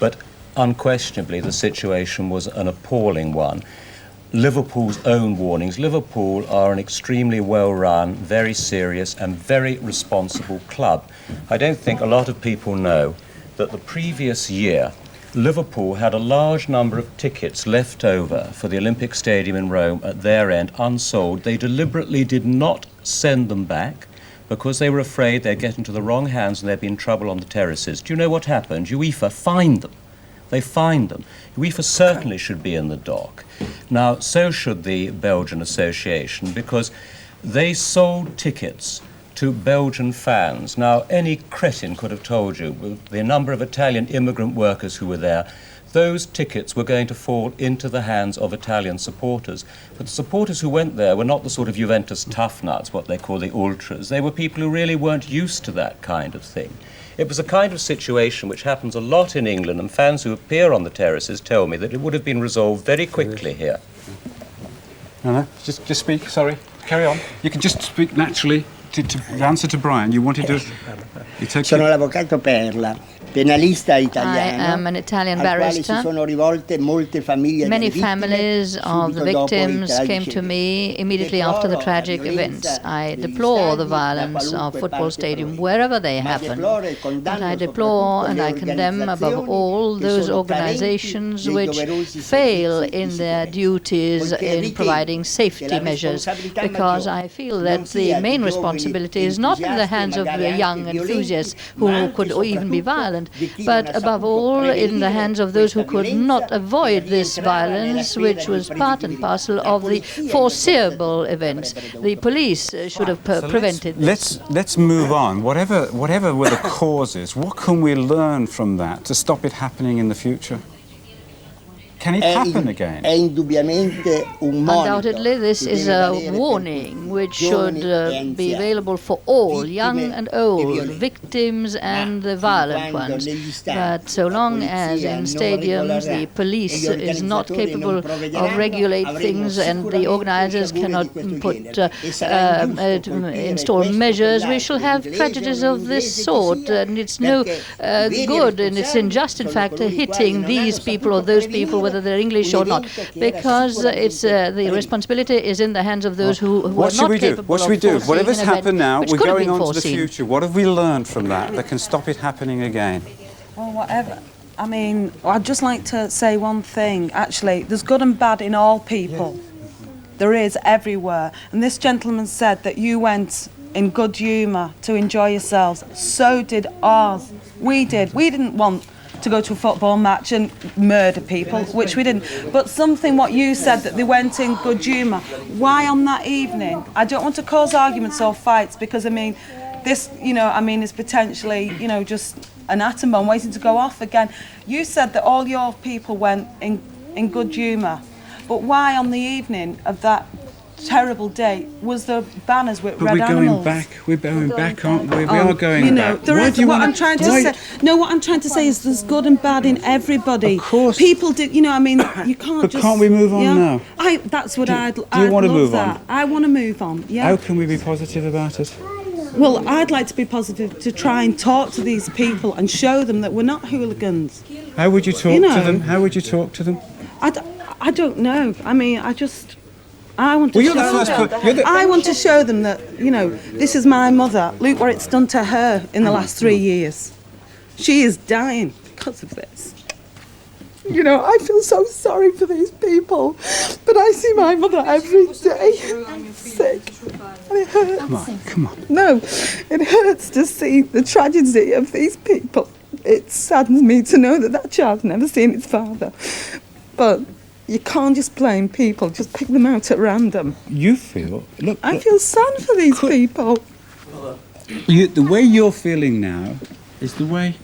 But unquestionably, the situation was an appalling one. Liverpool's own warnings. Liverpool are an extremely well-run, very serious and very responsible club. I don't think a lot of people know that the previous year Liverpool had a large number of tickets left over for the Olympic Stadium in Rome at their end, unsold. They deliberately did not send them back because they were afraid they'd get into the wrong hands and there'd be in trouble on the terraces. Do you know what happened? UEFA fined them. They fined them. UEFA certainly should be in the dock. Now, so should the Belgian Association, because they sold tickets to Belgian fans. Now, any cretin could have told you, with the number of Italian immigrant workers who were there, those tickets were going to fall into the hands of Italian supporters. But the supporters who went there were not the sort of Juventus tough nuts, what they call the ultras. They were people who really weren't used to that kind of thing. It was a kind of situation which happens a lot in England, and fans who appear on the terraces tell me that it would have been resolved very quickly here. No, just speak, sorry. Carry on. You can just speak naturally to answer to Brian. You wanted to... Sono l'Avvocato Perla, penalista italiano. I am an Italian barrister. Many families of the victims came to me immediately after the tragic events. I deplore the violence of football stadiums wherever they happen. But I deplore and I condemn above all those organizations which fail in their duties in providing safety measures, because I feel that the main responsibility is not in the hands of the young enthusiasts who could even be violent, but above all in the hands of those who could not avoid this violence, which was part and parcel of the foreseeable events. The police should have prevented this. Let's move on. Whatever were the causes, what can we learn from that to stop it happening in the future? Can it happen again? Undoubtedly, this is a warning which should be available for all, young and old, victims and the violent ones. But so long as in stadiums the police is not capable of regulating things and the organizers cannot install measures, we shall have tragedies of this sort. And it's no good, and it's unjust, in fact, hitting these people or those people, whether they're English or not, because it's the responsibility is in the hands of those who are not capable. What should we do? Whatever's happened now, we're going on to the future. What have we learned from that can stop it happening again? Well, whatever. I mean, I'd just like to say one thing. Actually, there's good and bad in all people. There is everywhere. And this gentleman said that you went in good humour to enjoy yourselves. So did ours. We did. We didn't want to go to a football match and murder people, which we didn't. But something what you said, that they went in good humour. Why on that evening? I don't want to cause arguments or fights, because I mean, this, you know, I mean, is potentially, you know, just an atom bomb waiting to go off again. You said that all your people went in good humour, but why on the evening of that terrible day was there banners with red animals? We're going back, aren't we? We are going you know, back. There is, what I'm trying to say. No, what I'm trying to say is there's good and bad in everybody. Of course. People do, you know, I mean, you can't but can't we move on now? That's what I'd Do you want to move on? I want to move on, yeah. How can we be positive about it? Well, I'd like to be positive, to try and talk to these people and show them that we're not hooligans. How would you talk to them? How would you talk to them? I don't know. I mean, I want to show them. I want to show them that, you know, this is my mother. Look what it's done to her in the last 3 years. She is dying because of this. You know, I feel so sorry for these people, but I see my mother every day sick, and it hurts. Come on. No, it hurts to see the tragedy of these people. It saddens me to know that child's never seen its father, but you can't just blame people, just pick them out at random. You feel... Look, I feel sad for these people. The way you're feeling now is the way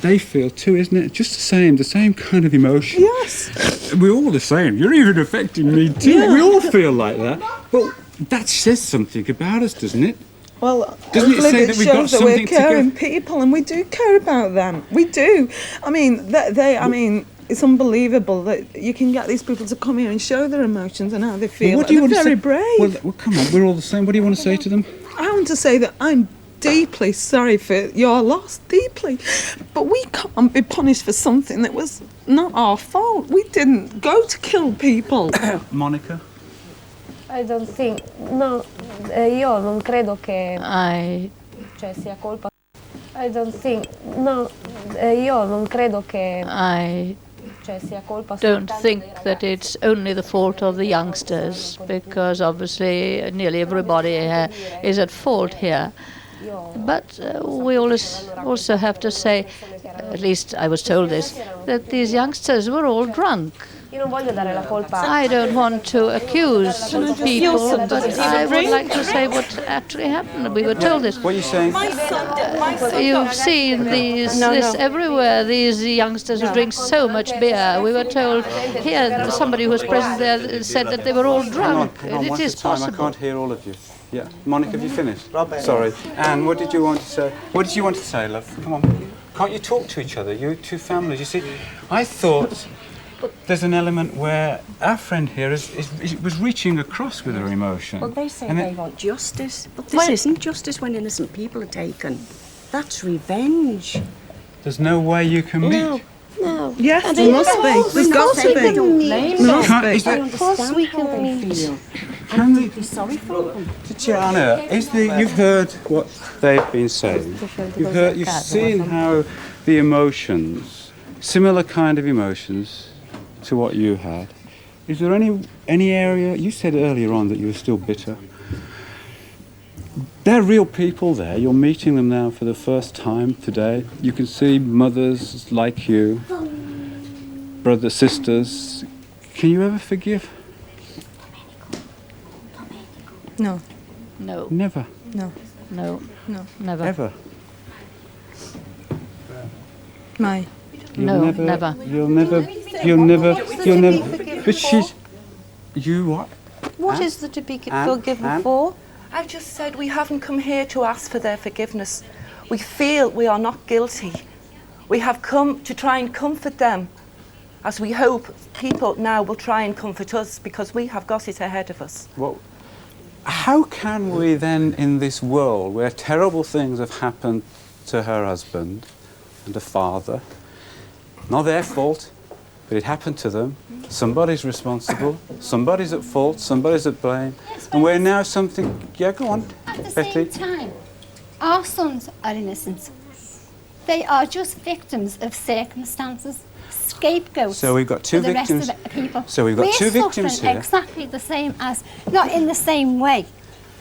they feel too, isn't it? Just the same kind of emotion. Yes. We're all the same. You're even affecting me too. Yeah. We all feel like that. But that says something about us, doesn't it? Well, doesn't it say that we've got something we're caring people, and we do care about them. We do. I mean, it's unbelievable that you can get these people to come here and show their emotions and how they feel. Well, what do you want to say? They're very brave. Well, come on, we're all the same. What do you want to say to them? I want to say that I'm deeply sorry for your loss, deeply. But we can't be punished for something that was not our fault. We didn't go to kill people. Monica? I don't think, no, io non credo che cioè, sia colpa. I don't think, no, io non credo che cioè, sia colpa don't soltanto think dei that ragazzi. it's only the fault of the youngsters, because obviously nearly everybody is at fault here. But we also have to say, at least I was told this, that these youngsters were all drunk. Io non voglio dare la colpa. I don't want to accuse people, but I would like to say what actually happened. We were told this. What are you saying? You've seen this everywhere, these youngsters who drink so much beer. We were told here, somebody who was present there said that they were all drunk. Hang on, It one is at a time. I possible. can't hear all of you. Yeah. Monica, have you finished? Sorry. Anne, what did you want to say? What did you want to say, love? Come on. Can't you talk to each other? You two families. You see, I thought there's an element where our friend here was reaching across with her emotion. Well, they say And they want justice, but this isn't justice when innocent people are taken. That's revenge. There's no way you can meet. No. Yes, there must be. There's got to be. Is that, Of course we can meet. can they, Be sorry for them. Tatiana, you've heard what they've been saying. You've seen how the emotions, similar kind of emotions to what you had. Is there any area, you said earlier on that you were still bitter. They're real people there. You're meeting them now for the first time today. You can see mothers like you, brothers, sisters. Can you ever forgive? No. No, Never. No. no, No. never. Ever. My. No, never. You'll never. But she's. You what? What is there to be Anne? forgiven Anne? for? I've just said we haven't come here to ask for their forgiveness. We feel we are not guilty. We have come to try and comfort them, as we hope people now will try and comfort us, because we have got it ahead of us. Well, how can we then, in this world where terrible things have happened to her husband and her father, not their fault, but it happened to them, somebody's responsible, somebody's at fault, somebody's at blame, and we're now something... Yeah, go on, At the Betty. same time, our sons are innocent. They are just victims of circumstances, scapegoats. So we've got two for the victims. Rest of the people. So we've got We're two victims suffering here. exactly the same as, not in the same way,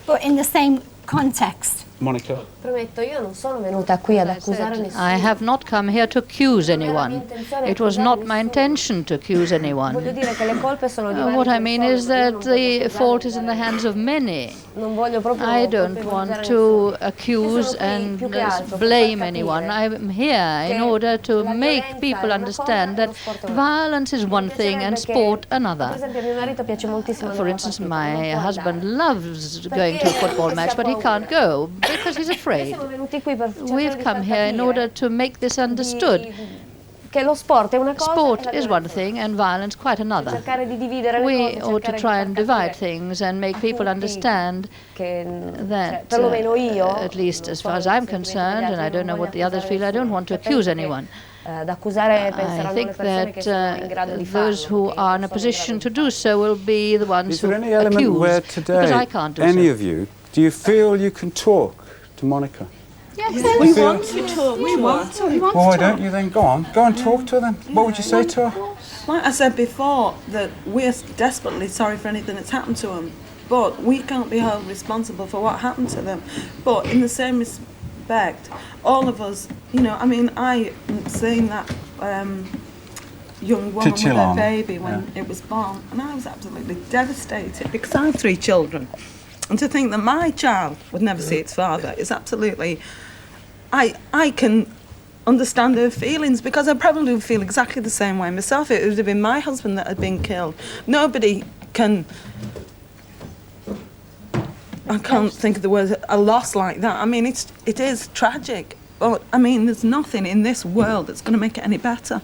but in the same context. Monica. Prometto, io non sono venuta qui ad accusare nessuno. I have not come here to accuse anyone. It was not my intention to accuse anyone. Voglio dire che le colpe sono di What I vari mean persone, is that io non the voglio fault is accusare in the hands of many. Non voglio proprio I don't want colpevolizzare to nessuno. accuse and più che altro per blame far anyone. capire I'm here in order to la make violenza è people una understand cosa e that lo sport è un'altra. violence is one Mi thing and piacerebbe sport che, Per another. esempio, a mio marito piace moltissimo For andare a instance, partita, non my può husband andare. loves going to a football match, but he can't go because he's afraid. Siamo venuti qui per cercare We've di come far here in capire order to make this understood. che lo sport è una cosa Sport e la is one violenza thing and violence quite another. cercare di dividere le We cose, ought to cercare try di and far divide capire things and make a people tutti understand che, that, perlomeno io, at least as far as non I'm so concerned, and I don't know what the others feel, I don't want to Cioè, accuse penso che, anyone. ad accusare I penseranno le think persone that che sono in grado di farlo, those who che are in a sono in grado position di to do so will be the ones Is who there any element where accuse, because I today, can't do any so. of you, do you feel you can talk to Monica? We want to talk. We want to. Well, why don't you then go on? Go and talk to her then. What would you say to her? Like I said before, that we're desperately sorry for anything that's happened to them, but we can't be held responsible for what happened to them. But in the same respect, all of us, I mean, I seen that young woman with her baby when it was born, and I was absolutely devastated because I have 3 children. And to think that my child would never see its father is absolutely... I can understand her feelings because I probably would feel exactly the same way myself. It would have been my husband that had been killed. Nobody can... I can't think of the word, a loss like that. I mean, it is tragic, but I mean, there's nothing in this world that's going to make it any better.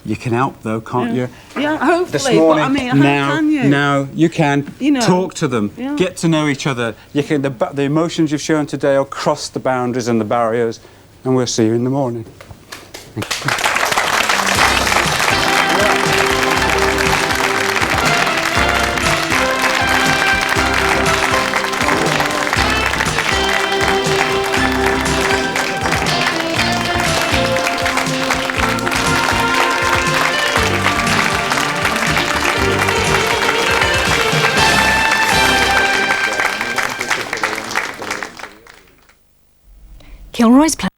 You can help though, can't you? Yeah, hopefully. This morning, but I mean, now, how can you? now you can talk to them, Yeah. get to know each other. You can. The emotions you've shown today will cross the boundaries and the barriers, and we'll see you in the morning. Kilroy's plan